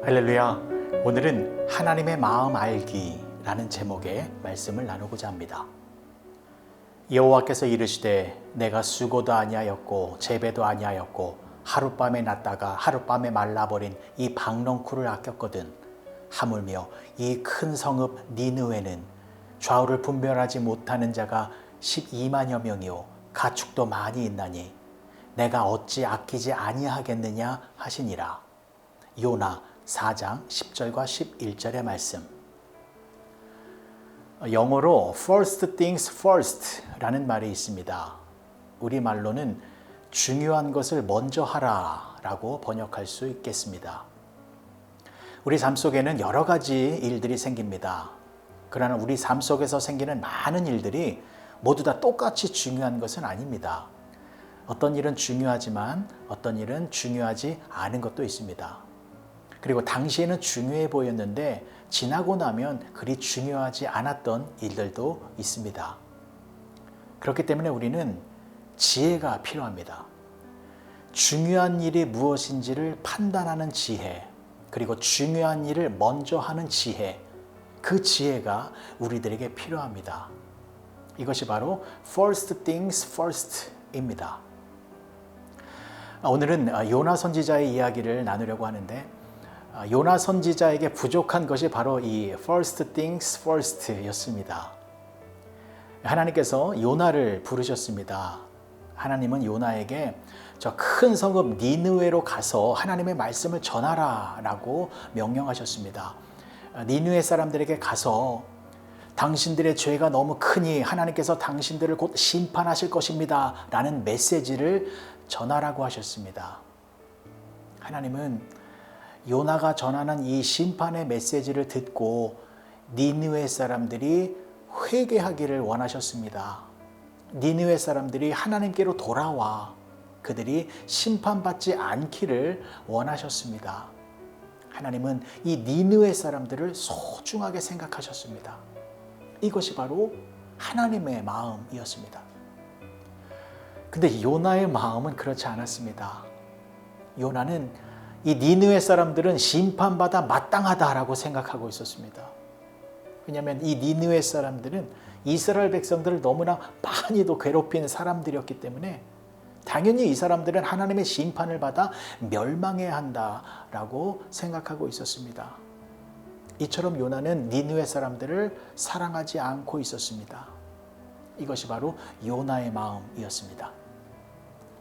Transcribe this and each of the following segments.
할렐루야. 오늘은 하나님의 마음 알기라는 제목의 말씀을 나누고자 합니다. 여호와께서 이르시되 내가 수고도 아니하였고 재배도 아니하였고 하룻밤에 났다가 하룻밤에 말라버린 이 박넝쿨을 아꼈거든. 하물며 이 큰 성읍 니느웨는 좌우를 분별하지 못하는 자가 12만여 명이요 가축도 많이 있나니 내가 어찌 아끼지 아니하겠느냐 하시니라. 요나 4장 10절과 11절의 말씀. 영어로 first things first 라는 말이 있습니다. 우리말로는 중요한 것을 먼저 하라 라고 번역할 수 있겠습니다. 우리 삶 속에는 여러 가지 일들이 생깁니다. 그러나 우리 삶 속에서 생기는 많은 일들이 모두 다 똑같이 중요한 것은 아닙니다. 어떤 일은 중요하지만 어떤 일은 중요하지 않은 것도 있습니다. 그리고 당시에는 중요해 보였는데 지나고 나면 그리 중요하지 않았던 일들도 있습니다. 그렇기 때문에 우리는 지혜가 필요합니다. 중요한 일이 무엇인지를 판단하는 지혜, 그리고 중요한 일을 먼저 하는 지혜, 그 지혜가 우리들에게 필요합니다. 이것이 바로 first things first입니다. 오늘은 요나 선지자의 이야기를 나누려고 하는데 요나 선지자에게 부족한 것이 바로 이 first things first였습니다. 하나님께서 요나를 부르셨습니다. 하나님은 요나에게 저 큰 성읍 니느웨로 가서 하나님의 말씀을 전하라 라고 명령하셨습니다. 니느웨 사람들에게 가서 당신들의 죄가 너무 크니 하나님께서 당신들을 곧 심판하실 것입니다 라는 메시지를 전하라고 하셨습니다. 하나님은 요나가 전하는 이 심판의 메시지를 듣고 니느웨 사람들이 회개하기를 원하셨습니다. 니느웨 사람들이 하나님께로 돌아와 그들이 심판받지 않기를 원하셨습니다. 하나님은 이 니느웨 사람들을 소중하게 생각하셨습니다. 이것이 바로 하나님의 마음이었습니다. 근데 요나의 마음은 그렇지 않았습니다. 요나는 이 니느웨 사람들은 심판받아 마땅하다라고 생각하고 있었습니다. 왜냐하면 이 니느웨 사람들은 이스라엘 백성들을 너무나 많이도 괴롭힌 사람들이었기 때문에 당연히 이 사람들은 하나님의 심판을 받아 멸망해야 한다라고 생각하고 있었습니다. 이처럼 요나는 니느웨 사람들을 사랑하지 않고 있었습니다. 이것이 바로 요나의 마음이었습니다.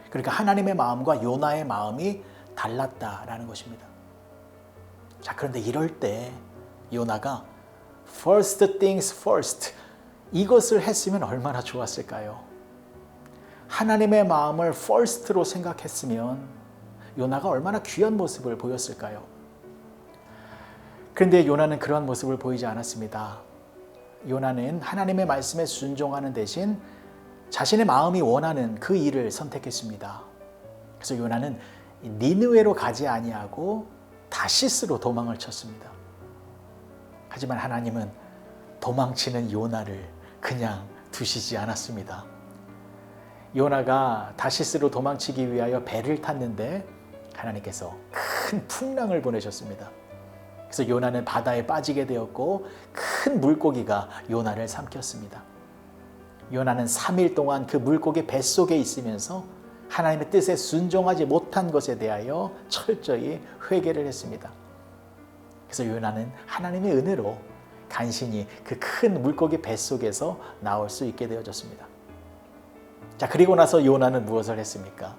그러니까 하나님의 마음과 요나의 마음이 달랐다라는 것입니다. 자, 그런데 이럴 때 요나가 first things first 이것을 했으면 얼마나 좋았을까요? 하나님의 마음을 first로 생각했으면 요나가 얼마나 귀한 모습을 보였을까요? 그런데 요나는 그러한 모습을 보이지 않았습니다. 요나는 하나님의 말씀에 순종하는 대신 자신의 마음이 원하는 그 일을 선택했습니다. 그래서 요나는 니느웨로 가지 아니하고 다시스로 도망을 쳤습니다. 하지만 하나님은 도망치는 요나를 그냥 두시지 않았습니다. 요나가 다시스로 도망치기 위하여 배를 탔는데 하나님께서 큰 풍랑을 보내셨습니다. 그래서 요나는 바다에 빠지게 되었고 큰 물고기가 요나를 삼켰습니다. 요나는 3일 동안 그 물고기 뱃속에 있으면서 하나님의 뜻에 순종하지 못한 것에 대하여 철저히 회개를 했습니다. 그래서 요나는 하나님의 은혜로 간신히 그 큰 물고기 뱃속에서 나올 수 있게 되어졌습니다. 자, 그리고 나서 요나는 무엇을 했습니까?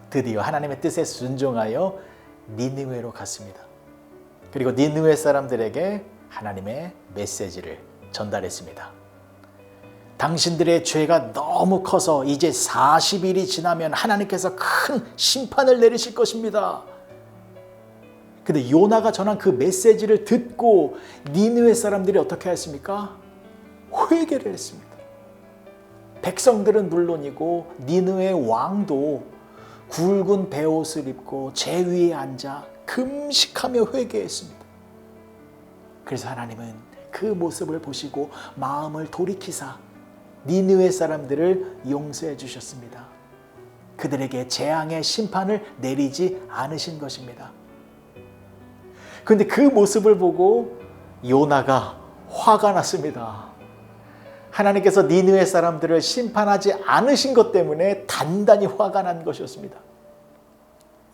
드디어 하나님의 뜻에 순종하여 니느웨로 갔습니다. 그리고 니느웨 사람들에게 하나님의 메시지를 전달했습니다. 당신들의 죄가 너무 커서 이제 40일이 지나면 하나님께서 큰 심판을 내리실 것입니다. 근데 요나가 전한 그 메시지를 듣고 니느웨 사람들이 어떻게 했습니까? 회개를 했습니다. 백성들은 물론이고 니느웨 왕도 굵은 베옷을 입고 제 위에 앉아 금식하며 회개했습니다. 그래서 하나님은 그 모습을 보시고 마음을 돌이키사 니느웨 사람들을 용서해 주셨습니다. 그들에게 재앙의 심판을 내리지 않으신 것입니다. 그런데 그 모습을 보고 요나가 화가 났습니다. 하나님께서 니느웨 사람들을 심판하지 않으신 것 때문에 단단히 화가 난 것이었습니다.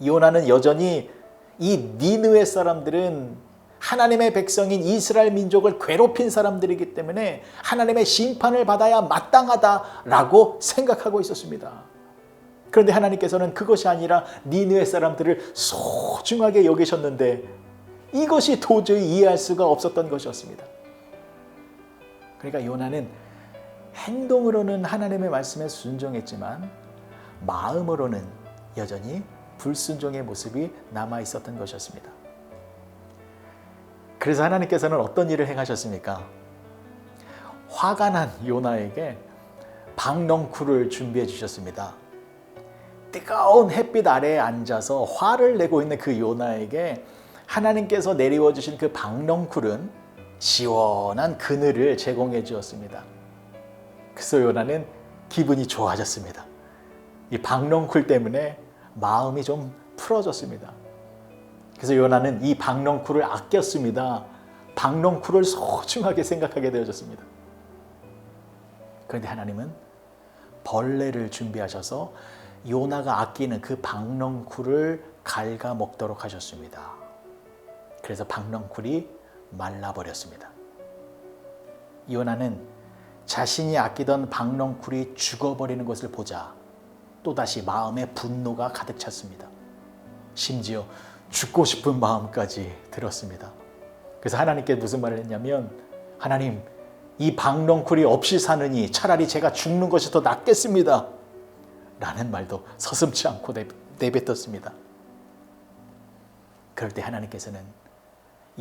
요나는 여전히 이 니느웨 사람들은 하나님의 백성인 이스라엘 민족을 괴롭힌 사람들이기 때문에 하나님의 심판을 받아야 마땅하다라고 생각하고 있었습니다. 그런데 하나님께서는 그것이 아니라 니느웨 사람들을 소중하게 여기셨는데 이것이 도저히 이해할 수가 없었던 것이었습니다. 그러니까 요나는 행동으로는 하나님의 말씀에 순종했지만 마음으로는 여전히 불순종의 모습이 남아 있었던 것이었습니다. 그래서 하나님께서는 어떤 일을 행하셨습니까? 화가 난 요나에게 박넝쿨을 준비해 주셨습니다. 뜨거운 햇빛 아래에 앉아서 화를 내고 있는 그 요나에게 하나님께서 내리워 주신 그 박넝쿨은 시원한 그늘을 제공해 주었습니다. 그래서 요나는 기분이 좋아졌습니다. 이 박넝쿨 때문에 마음이 좀 풀어졌습니다. 그래서 요나는 이 박넝쿨을 아꼈습니다. 박넝쿨을 소중하게 생각하게 되어졌습니다. 그런데 하나님은 벌레를 준비하셔서 요나가 아끼는 그 박넝쿨을 갉아먹도록 하셨습니다. 그래서 박넝쿨이 말라버렸습니다. 요나는 자신이 아끼던 박넝쿨이 죽어버리는 것을 보자 또다시 마음에 분노가 가득 찼습니다. 심지어 죽고 싶은 마음까지 들었습니다. 그래서 하나님께 무슨 말을 했냐면, 하나님, 이 박넝쿨이 없이 사느니 차라리 제가 죽는 것이 더 낫겠습니다 라는 말도 서슴지 않고 내뱉었습니다. 그럴 때 하나님께서는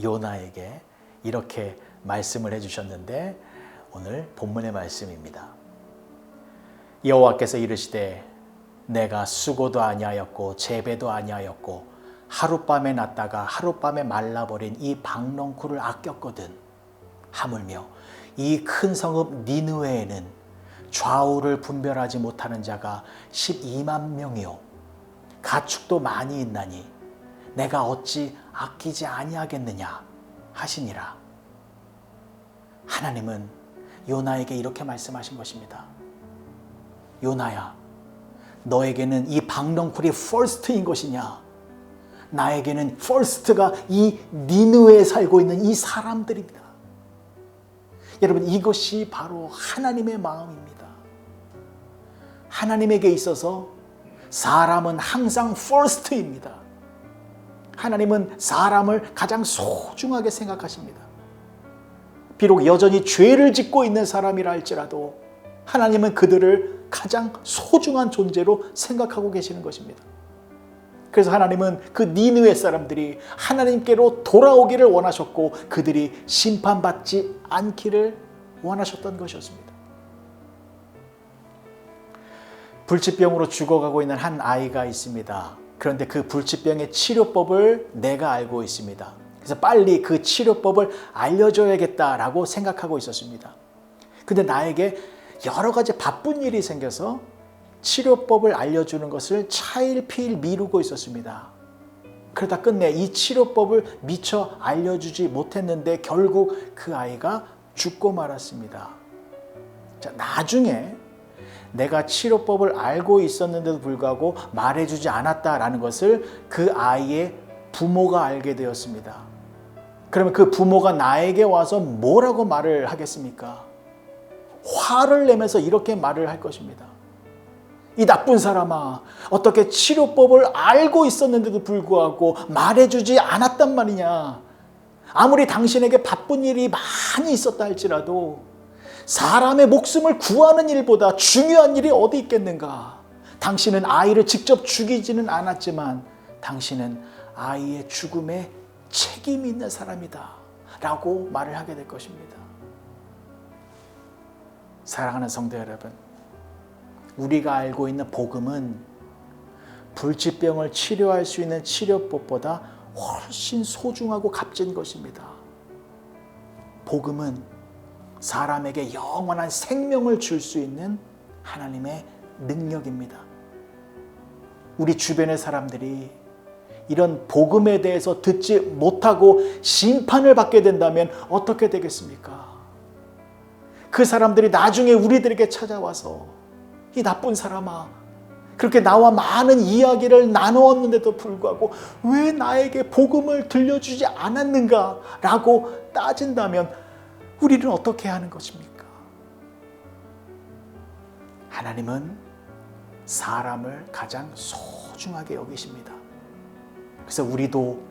요나에게 이렇게 말씀을 해주셨는데 오늘 본문의 말씀입니다. 여호와께서 이르시되 내가 수고도 아니하였고 재배도 아니하였고 하룻밤에 났다가 하룻밤에 말라버린 이 박넝쿨을 아꼈거든. 하물며 이 큰 성읍 니느웨에는 좌우를 분별하지 못하는 자가 12만 명이요 가축도 많이 있나니 내가 어찌 아끼지 아니하겠느냐 하시니라. 하나님은 요나에게 이렇게 말씀하신 것입니다. 요나야, 너에게는 이 박넝쿨이 first인 것이냐? 나에게는 first가 이 니느웨에 살고 있는 이 사람들입니다. 여러분, 이것이 바로 하나님의 마음입니다. 하나님에게 있어서 사람은 항상 first입니다. 하나님은 사람을 가장 소중하게 생각하십니다. 비록 여전히 죄를 짓고 있는 사람이라 할지라도 하나님은 그들을 가장 소중한 존재로 생각하고 계시는 것입니다. 그래서 하나님은 그 니느웨 사람들이 하나님께로 돌아오기를 원하셨고 그들이 심판받지 않기를 원하셨던 것이었습니다. 불치병으로 죽어가고 있는 한 아이가 있습니다. 그런데 그 불치병의 치료법을 내가 알고 있습니다. 그래서 빨리 그 치료법을 알려줘야겠다라고 생각하고 있었습니다. 근데 나에게 여러 가지 바쁜 일이 생겨서 치료법을 알려주는 것을 차일피일 미루고 있었습니다. 그러다 끝내 이 치료법을 미처 알려주지 못했는데 결국 그 아이가 죽고 말았습니다. 자, 나중에 내가 치료법을 알고 있었는데도 불구하고 말해주지 않았다라는 것을 그 아이의 부모가 알게 되었습니다. 그러면 그 부모가 나에게 와서 뭐라고 말을 하겠습니까? 화를 내면서 이렇게 말을 할 것입니다. 이 나쁜 사람아, 어떻게 치료법을 알고 있었는데도 불구하고 말해주지 않았단 말이냐. 아무리 당신에게 바쁜 일이 많이 있었다 할지라도 사람의 목숨을 구하는 일보다 중요한 일이 어디 있겠는가. 당신은 아이를 직접 죽이지는 않았지만 당신은 아이의 죽음에 책임이 있는 사람이다 라고 말을 하게 될 것입니다. 사랑하는 성도 여러분, 우리가 알고 있는 복음은 불치병을 치료할 수 있는 치료법보다 훨씬 소중하고 값진 것입니다. 복음은 사람에게 영원한 생명을 줄 수 있는 하나님의 능력입니다. 우리 주변의 사람들이 이런 복음에 대해서 듣지 못하고 심판을 받게 된다면 어떻게 되겠습니까? 그 사람들이 나중에 우리들에게 찾아와서 이 나쁜 사람아, 그렇게 나와 많은 이야기를 나누었는데도 불구하고 왜 나에게 복음을 들려주지 않았는가? 라고 따진다면 우리는 어떻게 하는 것입니까? 하나님은 사람을 가장 소중하게 여기십니다. 그래서 우리도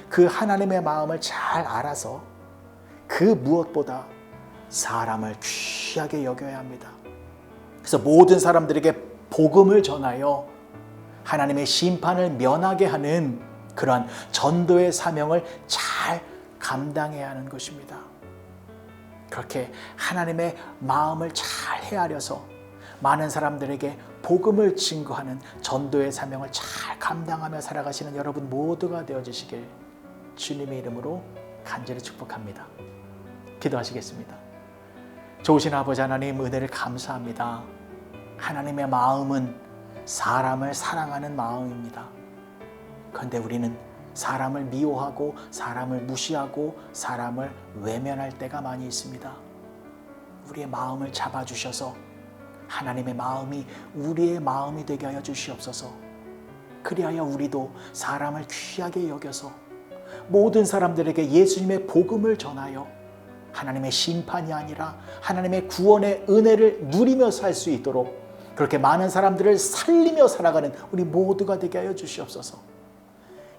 그 하나님의 마음을 잘 알아서 그 무엇보다 사람을 귀하게 여겨야 합니다. 그래서 모든 사람들에게 복음을 전하여 하나님의 심판을 면하게 하는 그러한 전도의 사명을 잘 감당해야 하는 것입니다. 그렇게 하나님의 마음을 잘 헤아려서 많은 사람들에게 복음을 증거하는 전도의 사명을 잘 감당하며 살아가시는 여러분 모두가 되어주시길 주님의 이름으로 간절히 축복합니다. 기도하시겠습니다. 좋으신 아버지 하나님, 은혜를 감사합니다. 하나님의 마음은 사람을 사랑하는 마음입니다. 그런데 우리는 사람을 미워하고 사람을 무시하고 사람을 외면할 때가 많이 있습니다. 우리의 마음을 잡아주셔서 하나님의 마음이 우리의 마음이 되게 하여 주시옵소서. 그리하여 우리도 사람을 귀하게 여겨서 모든 사람들에게 예수님의 복음을 전하여 하나님의 심판이 아니라 하나님의 구원의 은혜를 누리며 살 수 있도록 그렇게 많은 사람들을 살리며 살아가는 우리 모두가 되게 하여 주시옵소서.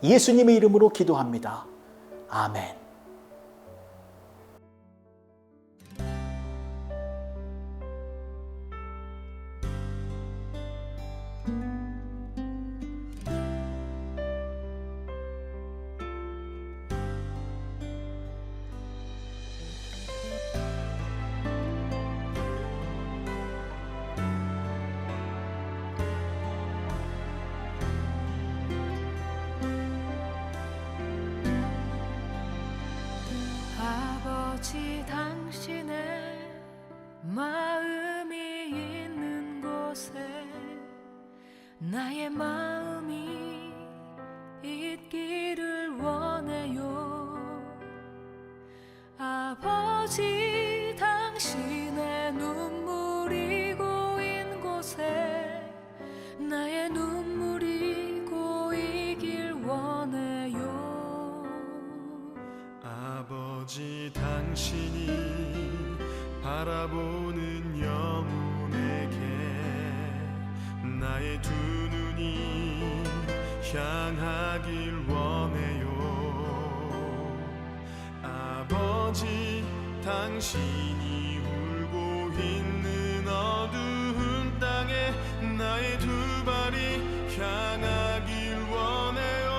예수님의 이름으로 기도합니다. 아멘. 아버지, 당신의 마음이 있는 곳에 나의 마음이 있기를 원해요. 아버지, 당신의 눈물이 고인 곳에 나의 눈물이 고이길 원해요. 아버지, 당신이 바라보는 영혼에게 나의 두 눈이 향하길 원해요. 아버지, 당신이 울고 있는 어두운 땅에 나의 두 발이 향하길 원해요.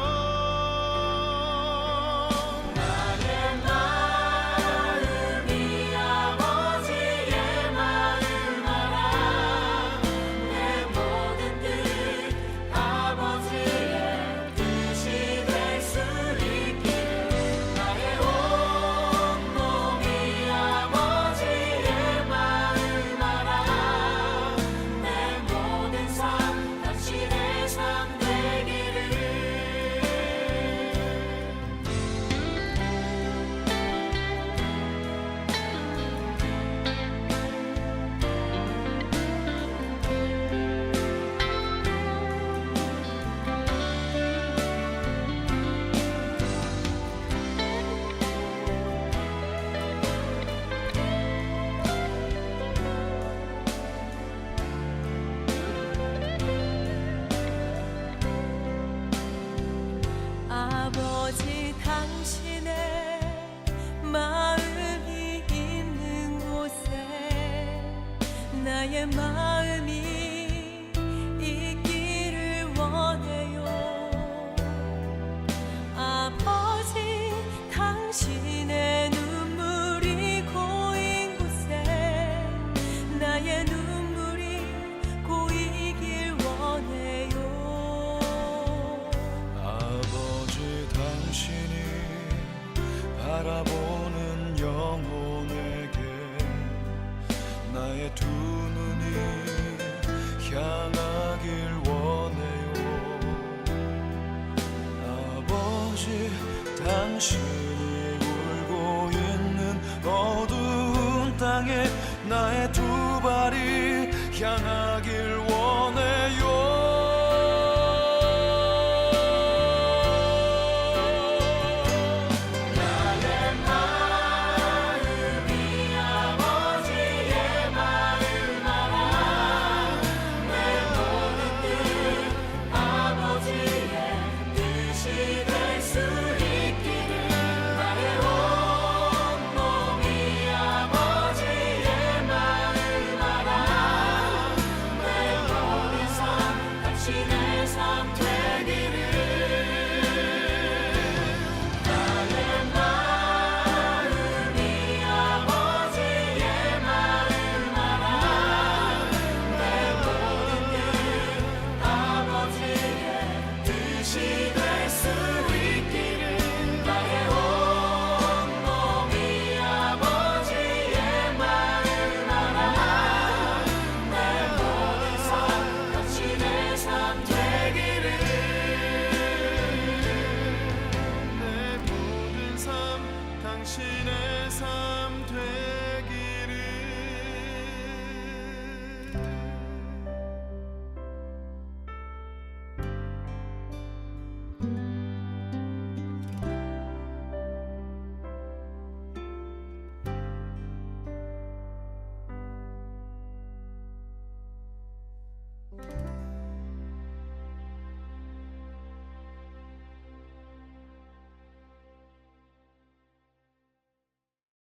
아버지, 당신의 마음이 있는 곳에 나의 마음이 있기를 원해요. 아버지, 당신의 눈물이 고인 곳에 나의 눈물이 고이길 원해요. 당신이 바라보는 영혼에게 나의 두 눈이 향하길 원해요. 당신이 울고 있는 어두운 땅에 나의 두 발이 향하길 원해요. 시